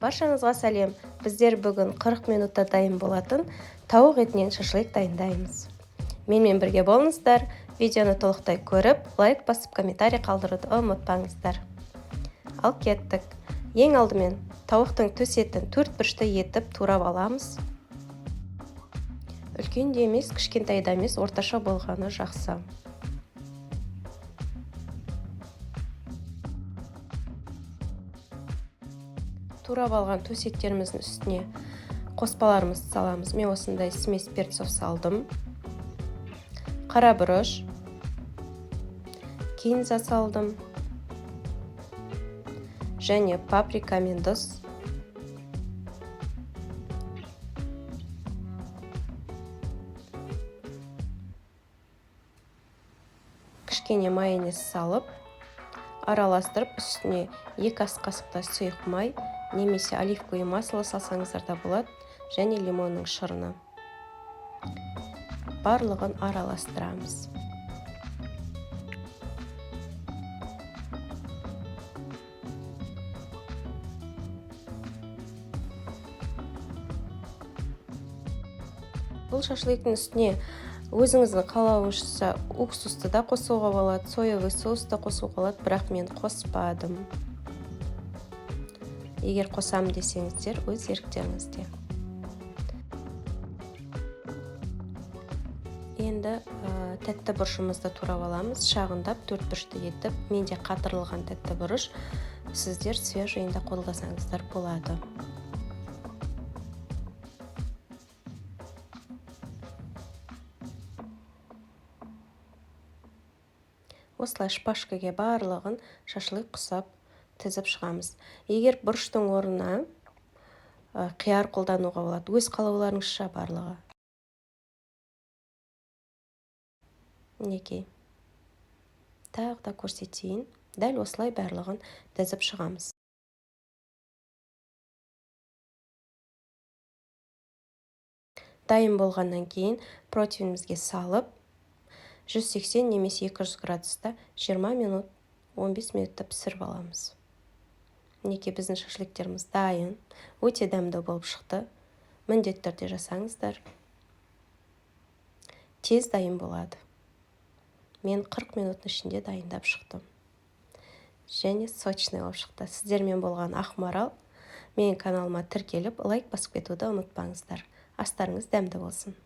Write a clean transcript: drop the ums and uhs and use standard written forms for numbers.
Баршаңызға сәлем. Біздер бүгін 40 минутта дайын болатын тауық етінен шашлык дайындаймыз. Менімен бірге болыңыздар. Видеоны толықтай көріп, лайк басып, комментарий қалдыруды ұмытпаңыздар. Ал кеттік. Ең алдымен тауықтың төс етін 4 бұрышты етіп турап аламыз. Үлкен де емес, кішкентай да емес, орташа болғаны жақсы. Турап алған төс еттеріміздің үстіне қоспаларымызды саламыз. Мен осындай смесь перцов салдым. Қара бұрыш, кинза салдым. Және паприка мен тұз. Кішкене майонез салып, араластырып, үстіне 2 ас қасықтай сұйық май немесе оливковое масло салсаңыздар да болады, және лимонның шырыны. Барлығын араластырамыз. Бұл шашлыктың үстіне өзіңіздің қалауыңызша уксусты да қосуға болады, соевый соус та қосуға болады, бірақ мен қоспадым. Егер қосам десеңіздер, өз еріктеріңізде. Енді тәтті бұрышымызды турап аламыз, шағындап 4 бұрышты етіп, менде қатырылған тәтті бұрыш, сіздер свежийінде қолдасаңыздар болады. Осылай шпажкаға барлығын шашлык құсап тізіп шығамыз. Егер бұрыштың орнына қияр қолдануға болады, өз қалауларыңызша барлығы. Неке. Тағы да көрсетейін. Дәл осылай барлығын тізіп шығамыз. Дайын болғаннан кейін противнімізге салып, 180 немесе 200 градуста 20 минут, 15 минутта пісіріп аламыз. Неке біздің шашлыктеріміз дайын, өте дәмді болып шықты. Міндетті түрде жасаңыздар. Тез дайын болады. Мен 40 минуттың ішінде дайындап шықтым. Және сочный болып шықты. Сіздермен болған Ақмарал. Менің каналыма тіркеліп, лайк басып кетуді ұмытпаңыздар. Астарыңыз дәмді болсын.